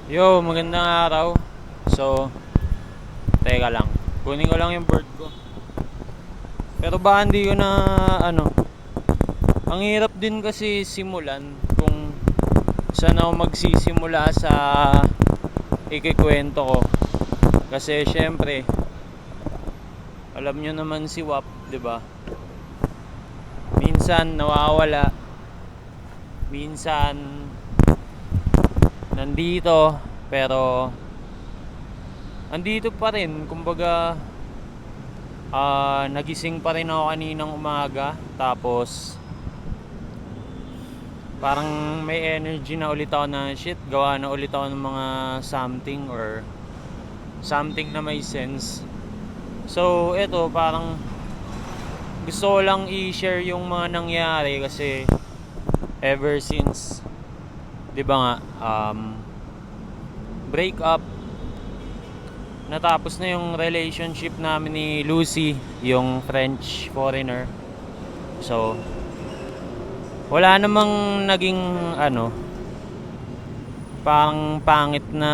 Yo, magandang araw. So, teka lang. Kunin ko lang yung board ko. Pero ba hindi ko na ano. Ang hirap din kasi simulan kung saan ako magsisimula sa ikikwento ko. Kasi syempre, alam nyo naman si WAP, 'di ba? Minsan nawawala, minsan nandito, pero andito pa rin. Kumbaga, nagising pa rin ako kaninang umaga. Tapos parang may energy na ulit ako na shit, gawa na ulit ako ng mga something or something na may sense. So eto, parang gusto ko lang i-share yung mga nangyari kasi ever since, 'di ba nga, break up, natapos na yung relationship namin ni Lucy, yung French foreigner. So wala namang naging ano, pang pangit na,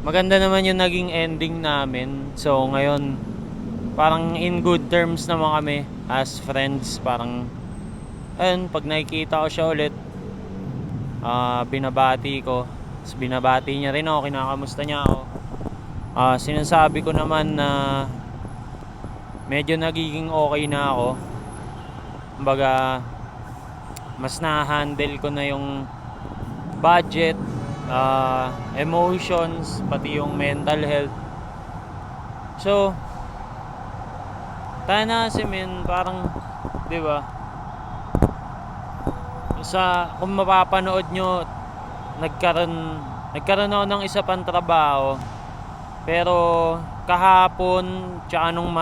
maganda naman yung naging ending namin. So ngayon parang in good terms naman kami as friends. Parang ayun, pag nakikita ko siya ulit, binabati ko, tapos binabati niya rin ako, kinakamusta niya ako. Sinasabi ko naman na medyo nagiging okay na ako. Kumbaga, mas na-handle ko na yung budget, emotions, pati yung mental health. So tayo na kasi men, parang 'di ba? Kung mapapanood nyo, nagkaroon ako ng isa pang trabaho. Pero kahapon, tsaka nung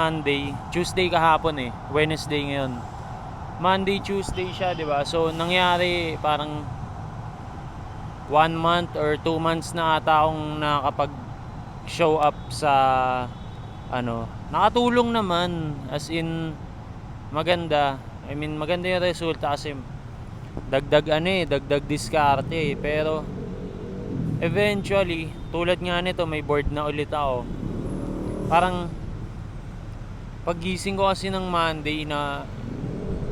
Tuesday kahapon Wednesday ngayon. Monday, Tuesday siya, 'di ba? So nangyari parang 1 month or 2 months na ata akong nakapag show up sa ano. Nakatulong naman, as in maganda. I mean, maganda yung resulta kasi dagdag diskarte pero eventually, tulad nga nito, may board na ulit ako. Parang paggising ko kasi ng Monday, na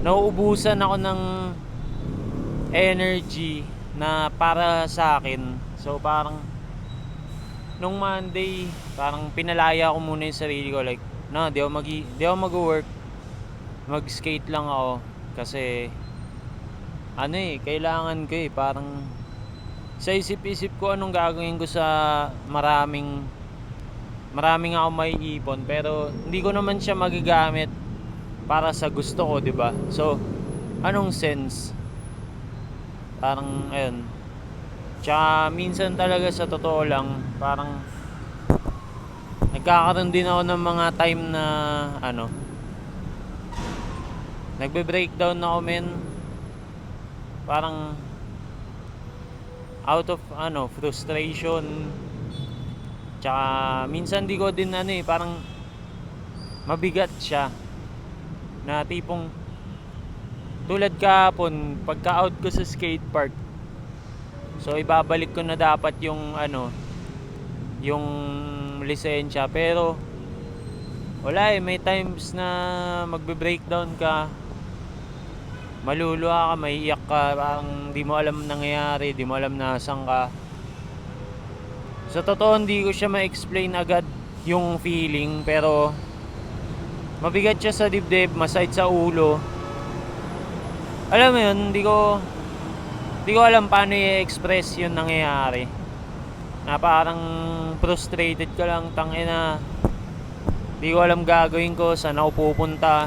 nauubusan ako ng energy na para sa akin. So parang nung Monday, parang pinalaya ko muna yung sarili ko, like no, di ako mag-work, mag-skate lang ako kasi kailangan ko parang sa isip-isip ko anong gagawin ko sa maraming ako may ipon, pero hindi ko naman siya magagamit para sa gusto ko, 'di ba? So anong sense? Parang ayun. Tsaka minsan talaga sa totoo lang, parang nagkakaroon din ako ng mga time na nagbe-breakdown ako men. Parang out of frustration. Tsaka minsan di ko din parang mabigat siya, na tipong tulad kahapon, pagka out ko sa skate park, so ibabalik ko na dapat yung yung lisensya, pero wala may times na magbe-breakdown ka, maluluha ka, maiiyak ka, parang di mo alam nangyayari, di mo alam nasan ka. Sa totoo hindi ko siya ma-explain agad yung feeling, pero mabigat siya sa dibdib, masakit sa ulo. Alam mo yun, hindi ko alam paano i-express yung nangyayari, na parang frustrated ka lang, tangina, hindi ko alam gagawin ko, saan ako pupunta.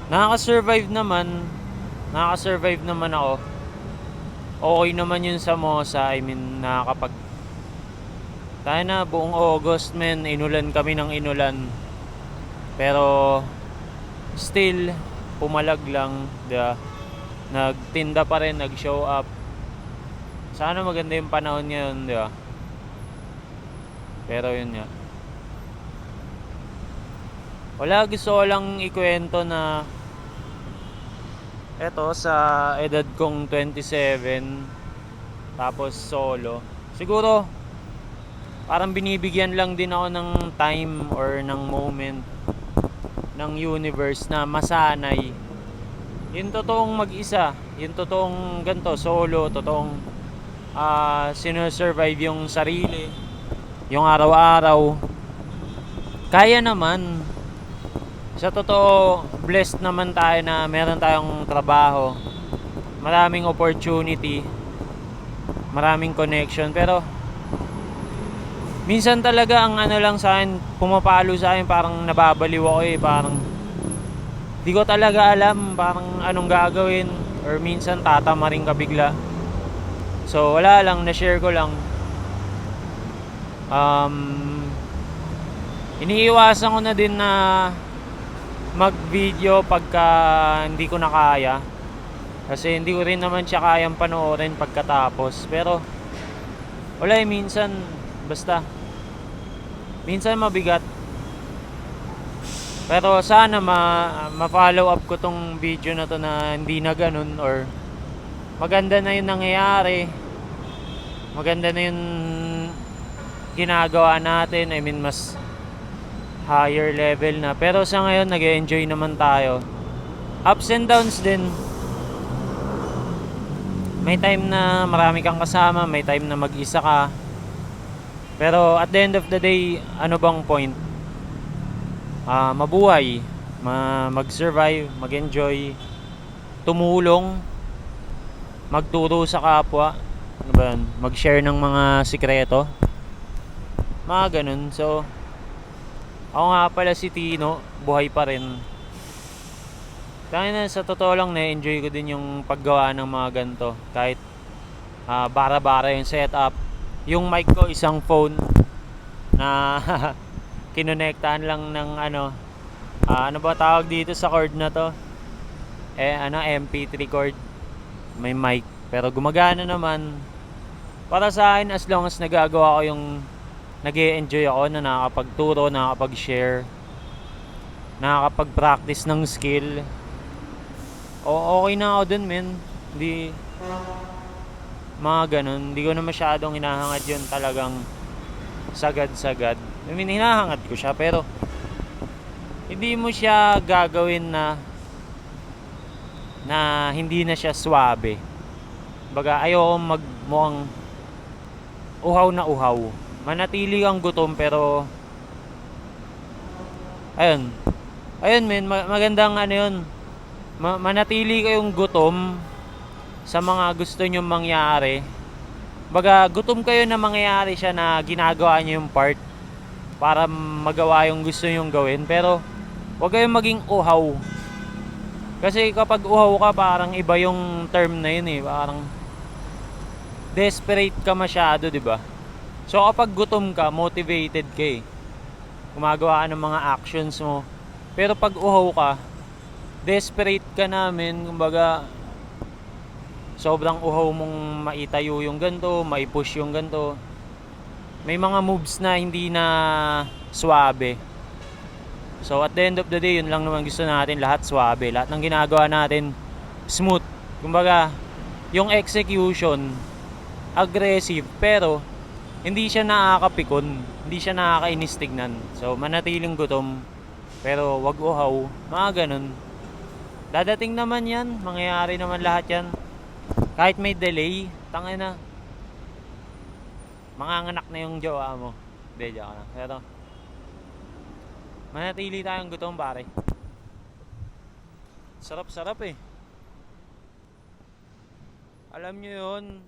Nakaka-survive naman ako. Okay naman yun sa Mosa. I mean, tayo na buong August men, inulan kami ng inulan, pero still pumalag lang, diba? Nagtinda pa rin, nag-show up. Sana maganda yung panahon ngayon, diba? Pero yun nga, wala, gusto ko lang ikwento na Eto sa edad kong 27, tapos solo. Siguro parang binibigyan lang din ako ng time or ng moment ng universe na masanay. Yung totoong mag-isa, yung totoong ganto, solo, totoong sinusurvive yung sarili, yung araw-araw. Kaya naman. Sa totoo, blessed naman tayo na meron tayong trabaho, maraming opportunity, maraming connection. Pero minsan talaga ang ano lang sa akin, pumapalo sa akin, parang nababaliw ako eh. Parang di ko talaga alam parang anong gagawin, or minsan tatamarin ka bigla. So wala lang, na-share ko lang. Iniiwasan ko na din na mag-video pagka hindi ko na kaya, kasi hindi ko rin naman siya kayang panoorin pagkatapos. Pero wala eh, minsan mabigat. Pero sana ma-follow up ko tong video na to na hindi na ganun, or maganda na yung nangyayari, maganda na yung ginagawa natin. I mean, mas higher level na. Pero sa ngayon, nag-enjoy naman tayo. Ups and downs din. May time na marami kang kasama, may time na mag-isa ka. Pero at the end of the day, ano bang point? Mabuhay, mag-survive, mag-enjoy, tumulong, magturo sa kapwa, ano ba yun? Mag-share ng mga sikreto, mga ganun. So ako nga pala si Tino, buhay pa rin. Kaya na, sa totoo lang, na-enjoy ko din yung paggawa ng mga ganito. Kahit bara-bara yung setup. Yung mic ko, isang phone na kinonektahan lang ng ano ba tawag dito sa cord na to? MP3 cord. May mic. Pero gumagana naman. Para sa akin, as long as nagagawa ko yung nag-e-enjoy ako, na nakakapagturo, nakakapag-share, nakakapag-practice ng skill, okay na ako dun, men. Hindi mga ganun, hindi ko na masyadong hinahangad yun talagang sagad-sagad. I mean, hinahangad ko siya, pero hindi mo siya gagawin na hindi na siya swabe. Baga, ayoko magmukhang uhaw na uhaw. Manatili kang gutom, pero ayun men, magandang yun. Manatili kayong gutom sa mga gusto nyong mangyari. Baga, gutom kayo na mangyayari siya, na ginagawa nyo yung part para magawa yung gusto nyong gawin. Pero huwag kayong maging uhaw, kasi kapag uhaw ka, parang iba yung term na yun eh. Parang desperate ka masyado, di ba? So kapag gutom ka, motivated ka eh, gumagawa ka ng mga actions mo. Pero pag uhaw ka, desperate ka namin. Kumbaga, sobrang uhaw mong maitayo yung ganto, maipush yung ganto. May mga moves na hindi na swabe. So at the end of the day, yun lang naman gusto natin, lahat swabe. Lahat ng ginagawa natin smooth. Kumbaga, yung execution aggressive, pero hindi siya nakakapikon, hindi siya nakakainis tignan. So manatiling gutom, pero wag uhaw, mga ganun. Dadating naman yan, mangyayari naman lahat yan. Kahit may delay, tangina, manganganak na yung jowa mo. Hindi, joke na. Pero manatili tayong gutom, pare. Sarap-sarap eh. Alam nyo yun,